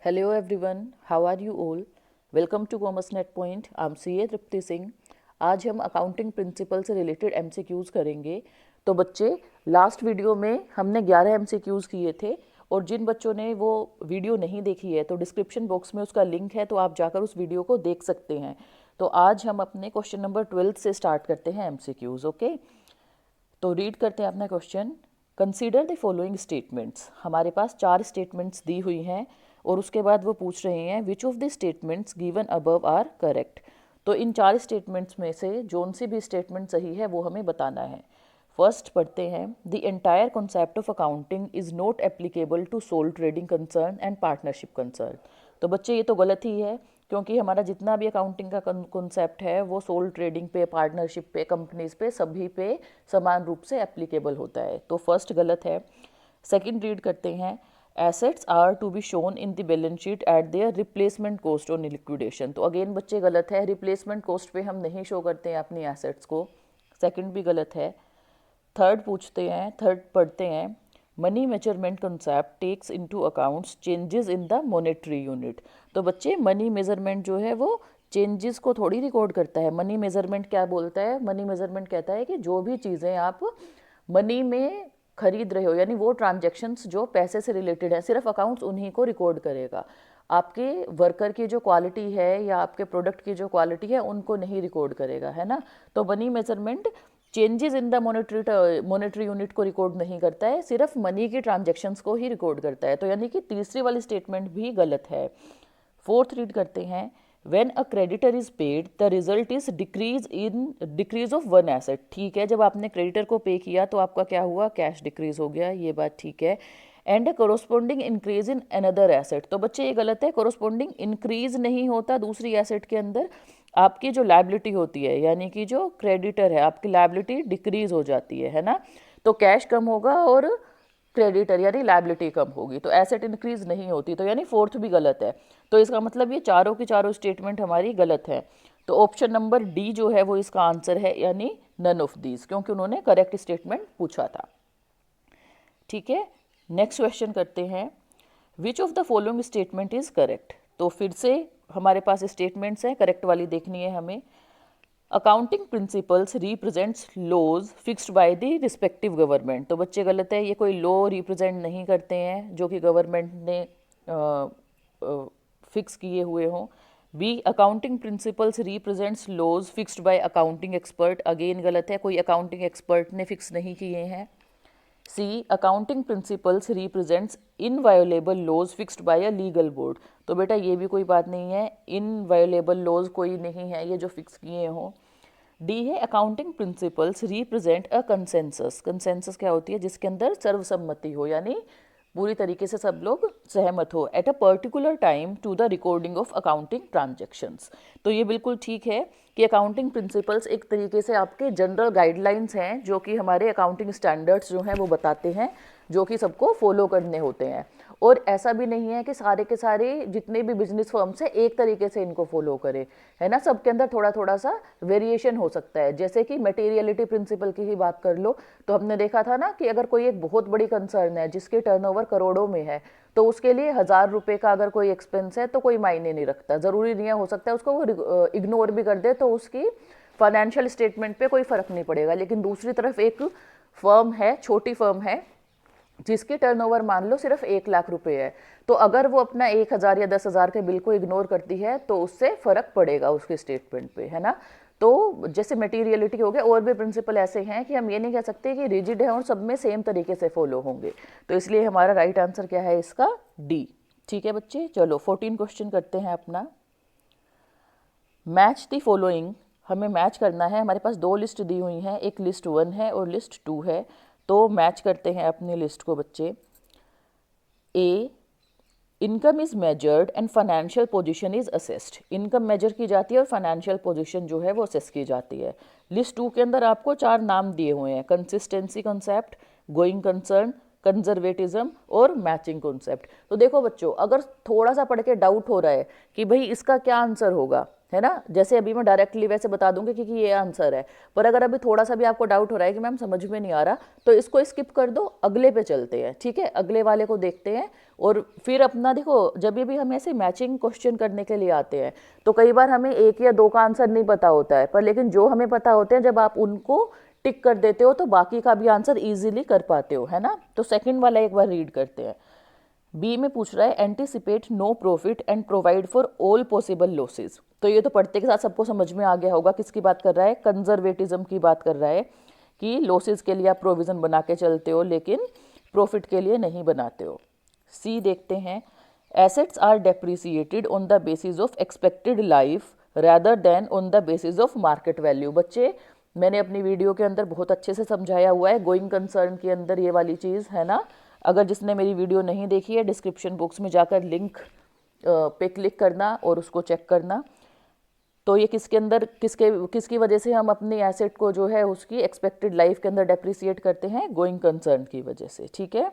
Hello everyone, how are you all? Welcome to Commerce Net Point. I'm CA तृप्ति सिंह। आज हम accounting principle से related MCQs करेंगे। तो बच्चे, लास्ट वीडियो में हमने 11 MCQs किए थे और जिन बच्चों ने वो वीडियो नहीं देखी है तो डिस्क्रिप्शन बॉक्स में उसका लिंक है, तो आप जाकर उस वीडियो को देख सकते हैं। तो आज हम अपने क्वेश्चन नंबर 12 से स्टार्ट करते हैं MCQs। ओके, तो रीड करते हैं अपना question. Consider the following statements. हमारे पास 4 स्टेटमेंट्स दी हुई हैं और उसके बाद वो पूछ रहे हैं which of the statements given above are correct. तो इन 4 स्टेटमेंट्स में से जोन सी भी स्टेटमेंट सही है वो हमें बताना है। फर्स्ट पढ़ते हैं, the entire concept of accounting is not applicable to sole trading concern and partnership concern. तो बच्चे ये तो गलत ही है, क्योंकि हमारा जितना भी अकाउंटिंग का कॉन्सेप्ट है वो सोल ट्रेडिंग पे, पार्टनरशिप पे, कंपनीज पे, सभी पे समान रूप से एप्लीकेबल होता है। तो फर्स्ट गलत है। सेकंड रीड करते हैं, assets are to be shown in the balance sheet at their replacement cost on liquidation. तो अगेन बच्चे गलत है, रिप्लेसमेंट कॉस्ट पे हम नहीं शो करते हैं अपनी एसेट्स को। सेकंड भी गलत है। थर्ड पढ़ते हैं, money measurement concept takes into accounts changes in the monetary unit. तो बच्चे, मनी मेजरमेंट जो है वो चेंजेस को थोड़ी रिकॉर्ड करता है। मनी मेजरमेंट क्या बोलता है? मनी मेजरमेंट कहता है कि जो भी चीज़ें आप मनी में खरीद रहे हो, यानी वो ट्रांजैक्शंस जो पैसे से रिलेटेड है, सिर्फ अकाउंट्स उन्हीं को रिकॉर्ड करेगा। आपके वर्कर की जो क्वालिटी है या आपके प्रोडक्ट की जो क्वालिटी है उनको नहीं रिकॉर्ड करेगा, है ना। तो money measurement changes in the monetary unit को रिकॉर्ड नहीं करता है, सिर्फ मनी की ट्रांजैक्शंस को ही रिकॉर्ड करता है। तो यानी कि तीसरी वाली स्टेटमेंट भी गलत है। फोर्थ रीड करते हैं, when a creditor is paid the result is decrease of one asset. ठीक है, जब आपने क्रेडिटर को पे किया तो आपका क्या हुआ? कैश डिक्रीज हो गया, ये बात ठीक है। And a corresponding increase in another asset. तो बच्चे ये गलत है, कोरोस्पोंडिंग इंक्रीज नहीं होता दूसरी एसेट के अंदर। आपकी जो लायबिलिटी होती है, यानी कि जो क्रेडिटर है, आपकी लायबिलिटी डिक्रीज हो जाती है ना। तो कैश कम होगा और क्रेडिटर यानी लायबिलिटी कम होगी, तो एसेट इंक्रीज नहीं होती। तो यानी फोर्थ भी गलत है। तो इसका मतलब ये चारों की चारों स्टेटमेंट हमारी गलत है। तो ऑप्शन नंबर डी जो है वो इसका आंसर है, यानी नन ऑफ दीज, क्योंकि उन्होंने करेक्ट स्टेटमेंट पूछा था। ठीक है, नेक्स्ट क्वेश्चन करते हैं, which of the following statement is correct. तो फिर से हमारे पास स्टेटमेंट्स हैं, करेक्ट वाली देखनी है हमें। Accounting principles represents laws fixed by the respective government. तो बच्चे गलत है, ये कोई लॉ रिप्रेजेंट नहीं करते हैं जो कि गवर्नमेंट ने फिक्स किए हुए हों। B, accounting principles represents laws fixed by accounting expert. Again गलत है, कोई अकाउंटिंग एक्सपर्ट ने फिक्स नहीं किए हैं। C, accounting principles represents inviolable laws fixed by a legal board. तो बेटा ये भी कोई बात नहीं है, इनवायोलेबल लॉज कोई नहीं है ये जो फिक्स किए हों। डी है, accounting principles represent a consensus. Consensus क्या होती है? जिसके अंदर सर्वसम्मति हो, यानी पूरी तरीके से सब लोग सहमत हो, at a particular time to the recording of accounting transactions. तो ये बिल्कुल ठीक है कि अकाउंटिंग प्रिंसिपल्स एक तरीके से आपके जनरल गाइडलाइंस हैं जो कि हमारे अकाउंटिंग स्टैंडर्ड्स जो हैं वो बताते हैं, जो कि सबको फॉलो करने होते हैं। और ऐसा भी नहीं है कि सारे के सारे जितने भी बिजनेस फर्म्स हैं एक तरीके से इनको फॉलो करें, है ना। सबके अंदर थोड़ा थोड़ा सा वेरिएशन हो सकता है। जैसे कि मटेरियलिटी प्रिंसिपल की ही बात कर लो, तो हमने देखा था ना कि अगर कोई एक बहुत बड़ी कंसर्न है जिसके टर्नओवर करोड़ों में है, तो उसके लिए 1000 रुपये का अगर कोई एक्सपेंस है तो कोई मायने नहीं रखता, ज़रूरी नहीं है, हो सकता है उसको वो इग्नोर भी कर दे तो उसकी फाइनेंशियल स्टेटमेंट पे कोई फ़र्क नहीं पड़ेगा। लेकिन दूसरी तरफ एक फर्म है, छोटी फर्म है, जिसकी टर्नओवर मान लो सिर्फ 1 लाख रुपए है, तो अगर वो अपना 1000 या 10,000 के बिल को इग्नोर करती है तो उससे फर्क पड़ेगा उसके स्टेटमेंट पे, है ना। तो जैसे मटेरियलिटी हो गया, और भी प्रिंसिपल ऐसे हैं कि हम ये नहीं कह सकते कि रिजिड है और सब में सेम तरीके से फॉलो होंगे। तो इसलिए हमारा राइट आंसर क्या है इसका? डी। ठीक है बच्चे, चलो 14 क्वेश्चन करते हैं अपना। मैच दी फॉलोइंग, हमें मैच करना है। हमारे पास 2 लिस्ट दी हुई हैं, एक लिस्ट 1 है और लिस्ट 2 है। तो मैच करते हैं अपनी लिस्ट को बच्चे। A, income is measured and financial position is assessed. Income measure की जाती है और फाइनेंशियल पोजीशन जो है वो असेस की जाती है। लिस्ट 2 के अंदर आपको 4 नाम दिए हुए हैं, consistency concept, going concern, conservatism और मैचिंग कॉन्सेप्ट। तो देखो बच्चों, अगर थोड़ा सा पढ़ के डाउट हो रहा है कि भाई इसका क्या आंसर होगा, है ना, जैसे अभी मैं डायरेक्टली वैसे बता दूंगी कि ये आंसर है, पर अगर अभी थोड़ा सा भी आपको डाउट हो रहा है कि मैम समझ में नहीं आ रहा, तो इसको स्किप कर दो, अगले पे चलते हैं, ठीक है, अगले वाले को देखते हैं। और फिर अपना देखो, जब भी हम ऐसे मैचिंग क्वेश्चन करने के लिए आते हैं तो कई बार हमें एक या दो का आंसर नहीं पता होता है, पर लेकिन जो हमें पता होते हैं जब आप उनको टिक कर देते हो तो बाकी का भी आंसर इजीली कर पाते हो, है ना। तो सेकंड वाला एक बार रीड करते हैं। बी में पूछ रहा है anticipate no profit and provide for all possible losses. तो ये तो पढ़ते के साथ सबको समझ में आ गया होगा किसकी बात कर रहा है, कंजर्वेटिज्म की बात कर रहा है कि लॉसेस के लिए आप प्रोविजन बना के चलते हो लेकिन प्रॉफिट के लिए नहीं बनाते हो। सी देखते हैं, assets are depreciated on the basis of expected life rather than on the basis of market value. बच्चे, मैंने अपनी वीडियो के अंदर बहुत अच्छे से समझाया हुआ है गोइंग कंसर्न के अंदर ये वाली चीज़, है ना। अगर जिसने मेरी वीडियो नहीं देखी है, डिस्क्रिप्शन बॉक्स में जाकर लिंक पे क्लिक करना और उसको चेक करना। तो ये किसके अंदर किसकी वजह से हम अपनी एसेट को जो है उसकी एक्सपेक्टेड लाइफ के अंदर डेप्रिसिएट करते हैं, गोइंग कंसर्न की वजह से, ठीक है।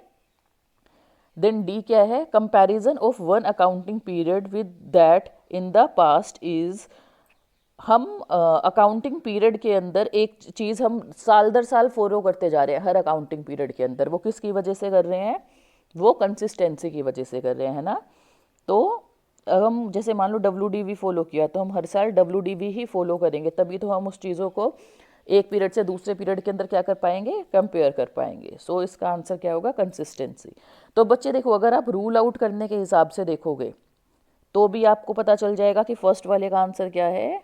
देन डी क्या है, comparison of one accounting period with that in the past is, हम अकाउंटिंग पीरियड के अंदर एक चीज़ हम साल दर साल फॉलो करते जा रहे हैं हर अकाउंटिंग पीरियड के अंदर, वो किसकी वजह से कर रहे हैं, वो कंसिस्टेंसी की वजह से कर रहे हैं, है ना। तो हम जैसे मान लो WDV फॉलो किया तो हम हर साल WDV ही फॉलो करेंगे, तभी तो हम उस चीज़ों को एक पीरियड से दूसरे पीरियड के अंदर क्या कर पाएंगे, कंपेयर कर पाएंगे। सो इसका आंसर क्या होगा, कंसिस्टेंसी। तो बच्चे देखो, अगर आप रूल आउट करने के हिसाब से देखोगे तो भी आपको पता चल जाएगा कि फर्स्ट वाले का आंसर क्या है,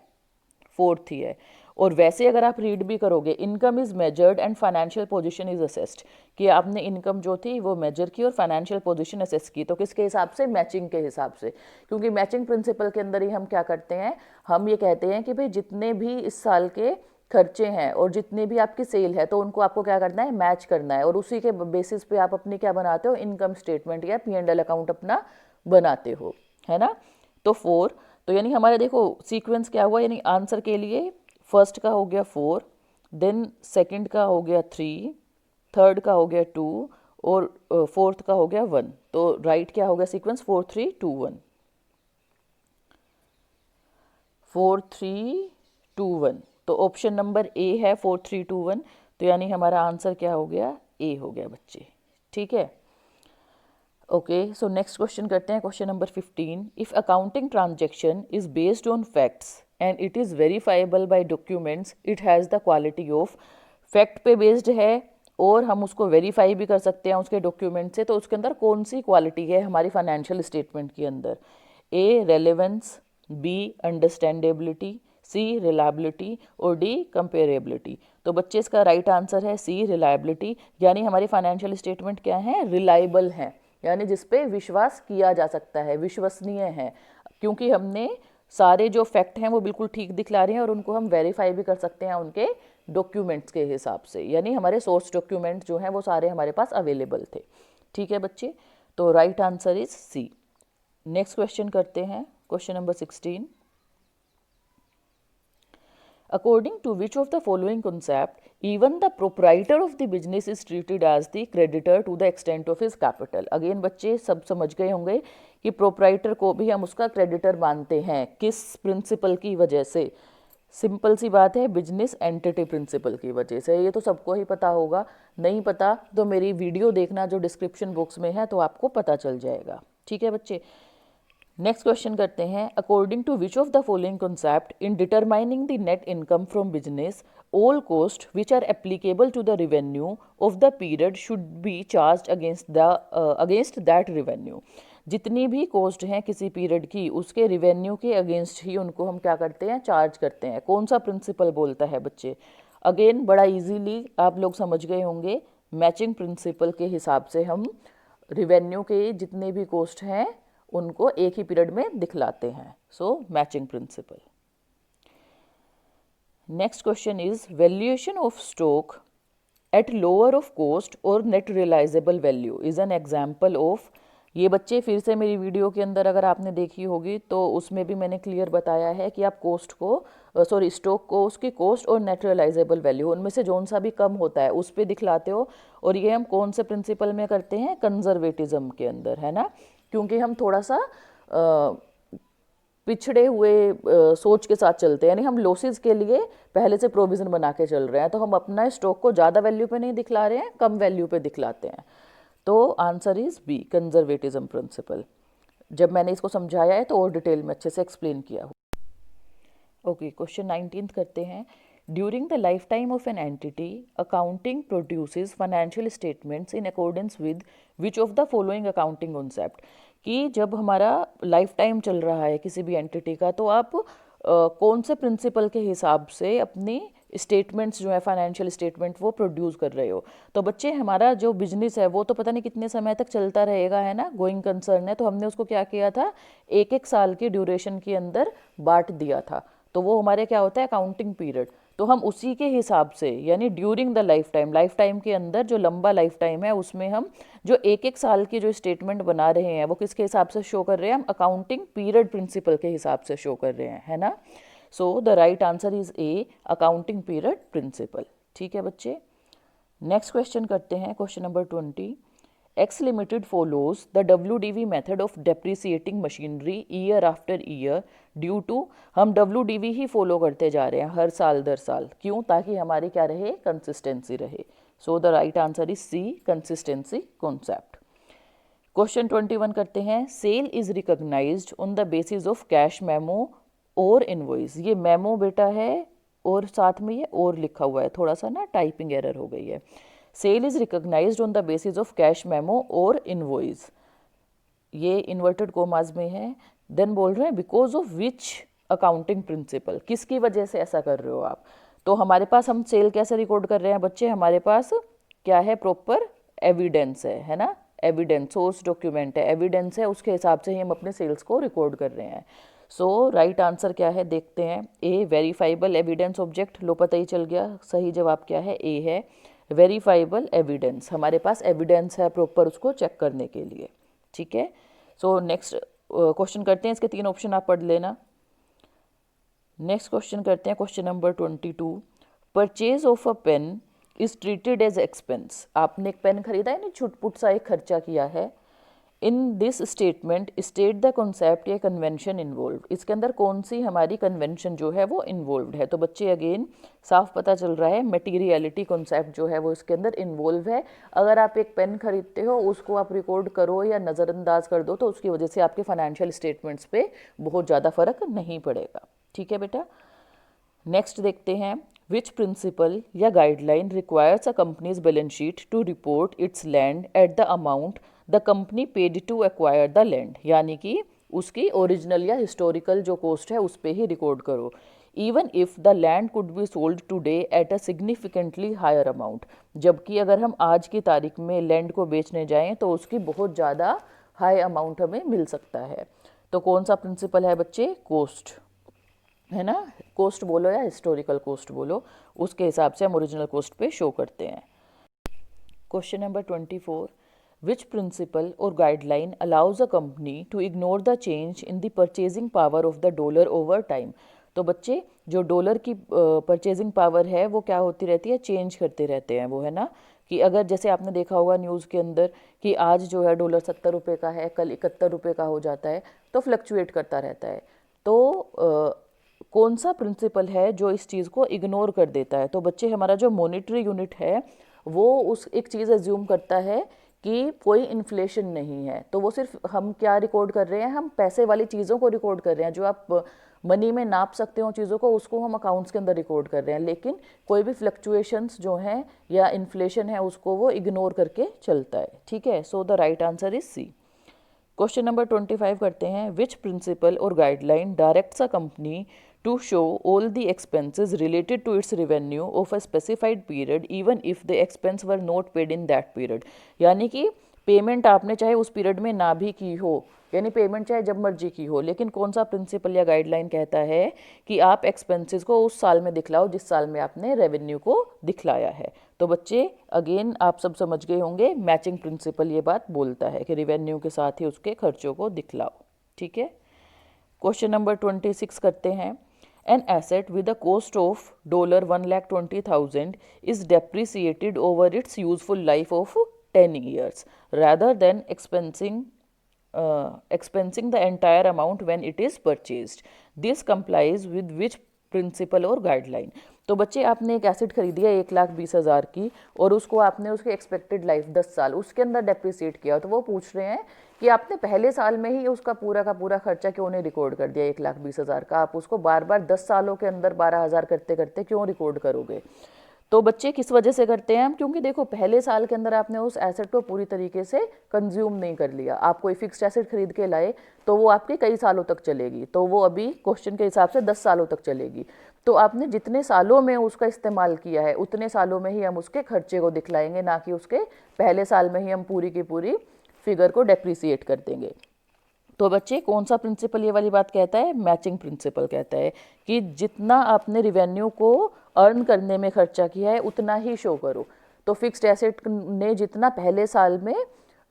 फोर्थ ही है। और वैसे अगर आप रीड भी करोगे, income is measured and financial position is assessed, कि आपने इनकम जो थी वो मेजर की और फाइनेंशियल पोजीशन असेस की, तो किसके हिसाब से, मैचिंग के हिसाब से। क्योंकि मैचिंग प्रिंसिपल के अंदर ही हम क्या करते हैं, हम ये कहते हैं कि भाई जितने भी इस साल के खर्चे हैं और जितने भी आपकी सेल है तो उनको आपको क्या करना है, मैच करना है, और उसी के बेसिस पे आप अपनी क्या बनाते हो, इनकम स्टेटमेंट या P&L अकाउंट अपना बनाते हो, है ना। तो 4, तो यानी हमारे देखो सीक्वेंस क्या हुआ, यानी आंसर के लिए फर्स्ट का हो गया 4, देन सेकंड का हो गया 3, थर्ड का हो गया 2 और फोर्थ का हो गया 1। तो राइट क्या हो गया सीक्वेंस, 4 3 2 1, 4 3 2 1। तो ऑप्शन नंबर ए है 4 3 2 1। तो यानी हमारा आंसर क्या हो गया, ए हो गया बच्चे, ठीक है। ओके, सो नेक्स्ट क्वेश्चन करते हैं, question number 15। If accounting transaction is based on facts and it is verifiable by documents, it has the quality of, fact पे बेस्ड है और हम उसको वेरीफाई भी कर सकते हैं उसके डॉक्यूमेंट से, तो उसके अंदर कौन सी क्वालिटी है हमारी फाइनेंशियल स्टेटमेंट के अंदर, ए रेलेवेंस, बी अंडरस्टैंडेबिलिटी, सी रिलायबिलिटी और डी कंपेरेबिलिटी। तो बच्चे इसका राइट आंसर है सी रिलायबिलिटी, यानी हमारी फाइनेंशियल स्टेटमेंट क्या है, रिलायबल है, यानी जिस पे विश्वास किया जा सकता है, विश्वसनीय है, क्योंकि हमने सारे जो फैक्ट हैं वो बिल्कुल ठीक दिखला रहे हैं और उनको हम वेरीफाई भी कर सकते हैं उनके डॉक्यूमेंट्स के हिसाब से, यानी हमारे सोर्स डॉक्यूमेंट जो हैं वो सारे हमारे पास अवेलेबल थे, ठीक है बच्चे। तो right answer is C. Next question करते हैं, question number 16। According to which of the following concept, even the proprietor of the business is treated as the creditor to the extent of his capital? Again बच्चे सब समझ गए होंगे कि proprietor को भी हम उसका क्रेडिटर मानते हैं, किस प्रिंसिपल की वजह से, सिंपल सी बात है, बिजनेस एंटिटी प्रिंसिपल की वजह से। ये तो सबको ही पता होगा, नहीं पता तो मेरी वीडियो देखना जो डिस्क्रिप्शन बॉक्स में है, तो आपको पता चल जाएगा, ठीक है बच्चे। नेक्स्ट क्वेश्चन करते हैं, according to which of the following concept in determining the net income from business all cost which are applicable to the revenue of the period should be charge against that revenue. जितनी भी cost हैं किसी period की, उसके revenue के against ही उनको हम क्या करते हैं, चार्ज करते हैं। कौन सा प्रिंसिपल बोलता है बच्चे, अगेन बड़ा इजीली आप लोग समझ गए होंगे, मैचिंग प्रिंसिपल के हिसाब से हम रिवेन्यू के जितने भी कॉस्ट हैं उनको एक ही पीरियड में दिखलाते हैं, so matching principle. Next question is valuation of stock at lower of cost और net realisable value is an example of ये बच्चे फिर से मेरी वीडियो के अंदर अगर आपने देखी होगी तो उसमें भी मैंने क्लियर बताया है कि आप कोस्ट को स्टॉक को उसकी कॉस्ट और नेट रियलाइजेबल वैल्यू उनमें से जोन सा भी कम होता है उस पर दिखलाते हो। और ये हम कौन से प्रिंसिपल में करते हैं, कंजर्वेटिज्म के अंदर, है ना, क्योंकि हम थोड़ा सा पिछड़े हुए सोच के साथ चलते हैं, यानी हम लॉसेस के लिए पहले से प्रोविज़न बना के चल रहे हैं, तो हम अपना स्टॉक को ज़्यादा वैल्यू पे नहीं दिखला रहे हैं, कम वैल्यू पे दिखलाते हैं। तो answer is B, conservatism principle. जब मैंने इसको समझाया है तो और डिटेल में अच्छे से एक्सप्लेन किया हो। ओके, क्वेश्चन 19 करते हैं। During the life time of an entity, accounting produces financial statements in accordance with which of the following accounting concept. कि जब हमारा लाइफ टाइम चल रहा है किसी भी एंटिटी का, तो आप कौन से प्रिंसिपल के हिसाब से अपनी स्टेटमेंट्स जो है फाइनेंशियल स्टेटमेंट वो प्रोड्यूस कर रहे हो। तो बच्चे हमारा जो बिजनेस है वो तो पता नहीं कितने समय तक चलता रहेगा, है ना, गोइंग कंसर्न है, तो हमने उसको क्या किया था, एक एक साल की ड्यूरेशन के अंदर बांट दिया था। तो वो हमारे क्या होता है, अकाउंटिंग पीरियड। तो हम उसी के हिसाब से, यानी ड्यूरिंग द लाइफ टाइम के अंदर जो लंबा लाइफ टाइम है उसमें हम जो एक एक साल की जो स्टेटमेंट बना रहे हैं वो किसके हिसाब से शो कर रहे हैं, हम अकाउंटिंग पीरियड प्रिंसिपल के हिसाब से शो कर रहे हैं, है ना। So the right answer is A, accounting period principle. ठीक है बच्चे, नेक्स्ट क्वेश्चन करते हैं, question number 20। X Limited follows the WDV method of depreciating machinery year after year due to, हम WDV ही फॉलो करते जा रहे हैं हर साल दर साल, क्यों, ताकि हमारी क्या रहे, कंसिस्टेंसी रहे। So the right answer is C, consistency concept. Question 21 करते हैं। Sale is recognised on the basis of cash memo और इनवॉइस। ये मेमो बेटा है और साथ में ये और लिखा हुआ है, थोड़ा सा ना टाइपिंग एरर हो गई है। Sale is recognised on the basis of cash memo और इनवॉइस, ये इन्वर्टेड कोमास में है। देन बोल रहे हैं because of which accounting principle, किसकी वजह से ऐसा कर रहे हो आप। तो हमारे पास हम सेल कैसे रिकॉर्ड कर रहे हैं बच्चे, हमारे पास क्या है, प्रॉपर एविडेंस है ना, एविडेंस, सोर्स डॉक्यूमेंट है, एविडेंस है, उसके हिसाब से ही हम अपने सेल्स को रिकॉर्ड कर रहे हैं। सो राइट आंसर क्या है, देखते हैं। ए, वेरीफाइबल एविडेंस ऑब्जेक्ट, लो पता ही चल गया, सही जवाब क्या है, ए है, वेरीफाइबल एविडेंस। हमारे पास एविडेंस है प्रॉपर उसको चेक करने के लिए। ठीक है, सो नेक्स्ट क्वेश्चन करते हैं, इसके 3 ऑप्शन आप पढ़ लेना। नेक्स्ट क्वेश्चन करते हैं, question number 22। Purchase of a pen is treated as expense. आपने एक पेन खरीदा है ना, छुटपुट सा एक खर्चा किया है। In this statement state the concept या कन्वेंशन इन्वॉल्व। इसके अंदर कौन सी हमारी कन्वेंशन जो है वो इन्वॉल्व है। तो बच्चे अगेन साफ पता चल रहा है, मटीरियलिटी कॉन्सेप्ट जो है वो इसके अंदर इन्वॉल्व है। अगर आप एक पेन खरीदते हो, उसको आप रिकॉर्ड करो या नज़रअंदाज कर दो, तो उसकी वजह से आपके फाइनेंशियल स्टेटमेंट्स पे बहुत ज़्यादा फर्क नहीं पड़ेगा। ठीक है बेटा, नेक्स्ट देखते हैं। विच प्रिंसिपल या guideline requires a company's balance sheet to report its land at the amount the company paid to acquire the land. यानी कि उसकी ओरिजिनल या हिस्टोरिकल जो कॉस्ट है उस पर ही रिकॉर्ड करो। Even if the land could be sold today at a significantly higher amount. जबकि अगर हम आज की तारीख में लैंड को बेचने जाएं तो उसकी बहुत ज़्यादा हाई अमाउंट हमें मिल सकता है। तो कौन सा प्रिंसिपल है बच्चे, कोस्ट, है ना, कोस्ट बोलो या हिस्टोरिकल कोस्ट बोलो, उसके हिसाब से हम ओरिजिनल कोस्ट पे शो करते हैं। Question number 24। विच प्रिंसिपल और guideline allows a company to ignore the change in the purchasing power of the dollar over time. तो बच्चे जो डॉलर की परचेजिंग पावर है वो क्या होती रहती है, चेंज करते रहते हैं वो, है ना। कि अगर जैसे आपने देखा होगा न्यूज़ के अंदर कि आज जो है डॉलर 70 रुपये का है, कल 71 रुपये का हो जाता है, तो फ्लक्चुएट करता रहता है। तो कौन सा प्रिंसिपल है जो इस चीज़ को इग्नोर कर देता है। तो बच्चे हमारा जो मॉनेटरी यूनिट है वो उस एक चीज़ एज्यूम करता है कि कोई इन्फ्लेशन नहीं है। तो वो सिर्फ हम क्या रिकॉर्ड कर रहे हैं, हम पैसे वाली चीज़ों को रिकॉर्ड कर रहे हैं, जो आप मनी में नाप सकते हो चीज़ों को, उसको हम अकाउंट्स के अंदर रिकॉर्ड कर रहे हैं। लेकिन कोई भी फ्लक्चुएशंस जो हैं या इन्फ्लेशन है उसको वो इग्नोर करके चलता है। ठीक है, so the right answer is C. Question number 25 करते हैं। विच प्रिंसिपल और guideline directs a company to show all the expenses related to its revenue of a specified period even if the expense were not paid in that period. यानी कि payment आपने चाहे उस period में ना भी की हो, यानी पेमेंट चाहे जब मर्जी की हो, लेकिन कौन सा प्रिंसिपल या गाइडलाइन कहता है कि आप एक्सपेंसेस को उस साल में दिखलाओ जिस साल में आपने रेवेन्यू को दिखलाया है। तो बच्चे अगेन आप सब समझ गए होंगे, मैचिंग प्रिंसिपल ये बात बोलता है कि रेवेन्यू के साथ ही उसके खर्चों को दिखलाओ। ठीक है, क्वेश्चन नंबर 26 करते हैं। An asset with a cost of $1,20,000 is depreciated over its useful life of 10 years rather than expensing the entire amount when it is purchased. This complies with which principle और guideline? तो बच्चे आपने एक asset खरीदी है 1,20,000 की और उसको आपने उसकी एक्सपेक्टेड लाइफ 10 साल उसके अंदर डेप्रिसिएट किया, तो वो पूछ रहे हैं कि आपने पहले साल में ही उसका पूरा का पूरा खर्चा क्यों नहीं रिकॉर्ड कर दिया 1,20,000 का, आप उसको बार बार 10 सालों के अंदर 12,000 करते करते क्यों रिकॉर्ड करोगे? तो बच्चे किस वजह से करते हैं हम, क्योंकि देखो पहले साल के अंदर आपने उस एसेट को पूरी तरीके से कंज्यूम नहीं कर लिया। आप कोई फिक्स्ड एसेट खरीद के लाए तो वो आपके कई सालों तक चलेगी, तो वो अभी क्वेश्चन के हिसाब से 10 सालों तक चलेगी। तो आपने जितने सालों में उसका इस्तेमाल किया है उतने सालों में ही हम उसके खर्चे को दिखलाएंगे, ना कि उसके पहले साल में ही हम पूरी की पूरी फिगर को डेप्रिसिएट कर देंगे। तो बच्चे कौन सा प्रिंसिपल ये वाली बात कहता है? मैचिंग प्रिंसिपल कहता है कि जितना आपने रिवेन्यू को अर्न करने में खर्चा किया है उतना ही शो करो। तो फिक्स्ड एसेट ने जितना पहले साल में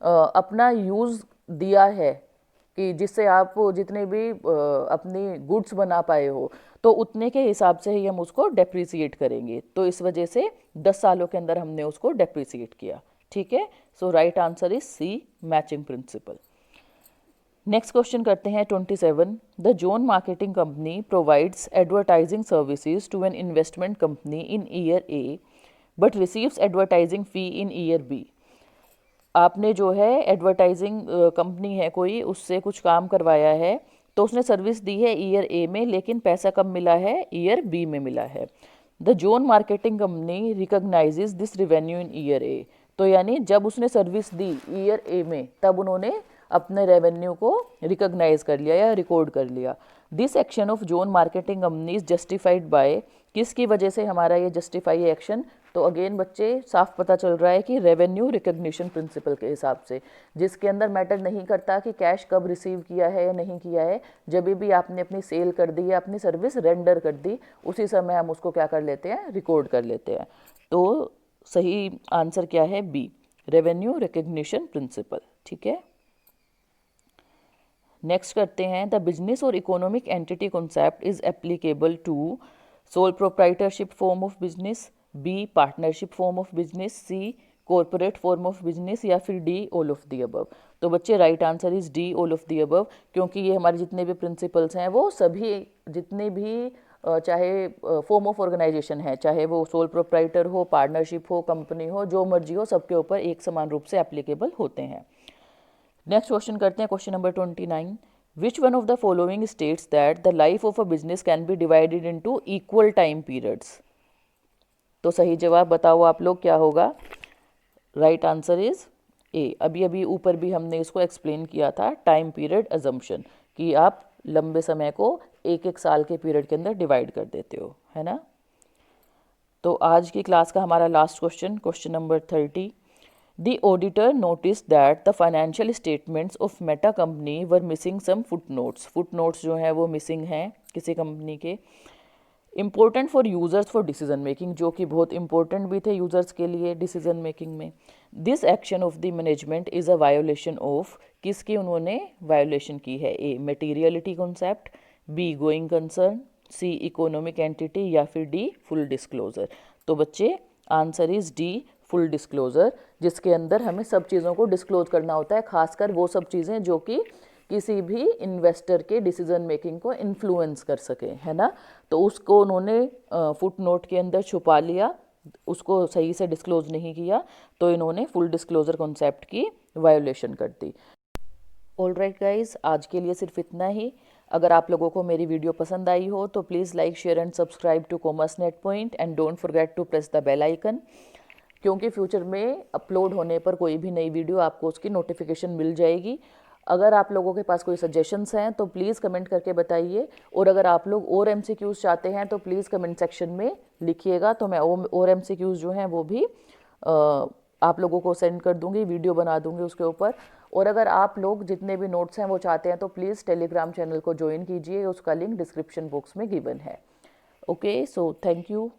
अपना यूज़ दिया है कि जिससे आप जितने भी अपनी गुड्स बना पाए हो, तो उतने के हिसाब से ही हम उसको डेप्रिसिएट करेंगे। तो इस वजह से 10 सालों के अंदर हमने उसको डेप्रिसिएट किया। ठीक है, so right answer is C, matching principle. Next question करते हैं 27। The zone marketing company provides advertising services to an investment company in year A but receives advertising fee in year B. आपने जो है advertising company है कोई, उससे कुछ काम करवाया है, तो उसने सर्विस दी है ईयर ए में, लेकिन पैसा कब मिला है? ईयर बी में मिला है। The zone marketing company recognises this revenue in year A. तो यानी जब उसने सर्विस दी ईयर ए में तब उन्होंने अपने रेवेन्यू को रिकॉग्नाइज कर लिया या रिकॉर्ड कर लिया। This action of zone marketing company is justified by, किसकी वजह से हमारा ये जस्टिफाई है एक्शन? तो अगेन बच्चे साफ पता चल रहा है कि रेवेन्यू रिकॉग्निशन प्रिंसिपल के हिसाब से, जिसके अंदर मैटर नहीं करता कि कैश कब रिसीव किया है या नहीं किया है, जब भी आपने अपनी सेल कर दी या अपनी सर्विस रेंडर कर दी उसी समय हम उसको क्या कर लेते हैं? रिकॉर्ड कर लेते हैं। तो सही आंसर क्या है? B, revenue recognition principle. ठीक है, नेक्स्ट करते हैं। द बिजनेस और economic entity concept is applicable to sole proprietorship form of business, B partnership form of business, C corporate form of business, या फिर D all of the above. तो बच्चे right answer is D all of the above, क्योंकि ये हमारे जितने भी principles हैं वो सभी जितने भी चाहे फॉर्म ऑफ ऑर्गेनाइजेशन है, चाहे वो सोल प्रोप्राइटर हो, पार्टनरशिप हो, कंपनी हो, जो मर्जी हो, सबके ऊपर एक समान रूप से एप्लीकेबल होते हैं। नेक्स्ट क्वेश्चन करते हैं, question number 29। Which one of the following states that the life of a business can be divided into equal time periods? तो सही जवाब बताओ आप लोग क्या होगा? राइट आंसर इज ए। अभी अभी ऊपर भी हमने इसको एक्सप्लेन किया था, टाइम पीरियड अजम्पशन, कि आप लंबे समय को एक एक साल के पीरियड के अंदर डिवाइड कर देते हो, है ना। तो आज की क्लास का हमारा last question, question number 30। The auditor noticed that the financial statements of Meta company were missing some footnotes. Footnotes जो हैं वो missing हैं किसी कंपनी के। Important for users for decision making, जो कि बहुत important भी थे users के लिए decision making में। This action of the management is a violation of, किसकी उन्होंने violation की है? A materiality concept, B going concern, C economic entity, या फिर D full disclosure। तो बच्चे answer is D full disclosure, जिसके अंदर हमें सब चीज़ों को डिस्क्लोज करना होता है, खासकर वो सब चीज़ें जो कि किसी भी इन्वेस्टर के डिसीजन मेकिंग को इन्फ्लुएंस कर सके, है ना। तो उसको उन्होंने फुट नोट के अंदर छुपा लिया, उसको सही से डिस्क्लोज नहीं किया, तो इन्होंने फुल डिस्क्लोजर कॉन्सेप्ट की वायोलेशन कर दी। ऑल राइट गाइज, आज के लिए सिर्फ इतना ही। अगर आप लोगों को मेरी वीडियो पसंद आई हो तो please like, share and subscribe to commerce net point and don't forget to press the bell icon, क्योंकि फ्यूचर में अपलोड होने पर कोई भी नई वीडियो आपको उसकी नोटिफिकेशन मिल जाएगी। अगर आप लोगों के पास कोई सजेशंस हैं तो प्लीज़ कमेंट करके बताइए, और अगर आप लोग और MCQs चाहते हैं तो प्लीज़ कमेंट सेक्शन में लिखिएगा, तो मैं और MCQs जो हैं वो भी आप लोगों को सेंड कर दूंगी, वीडियो बना दूंगी उसके ऊपर। और अगर आप लोग जितने भी नोट्स हैं वो चाहते हैं तो प्लीज़ टेलीग्राम चैनल को ज्वाइन कीजिए, उसका लिंक डिस्क्रिप्शन बॉक्स में गिवन है। Okay, so thank you.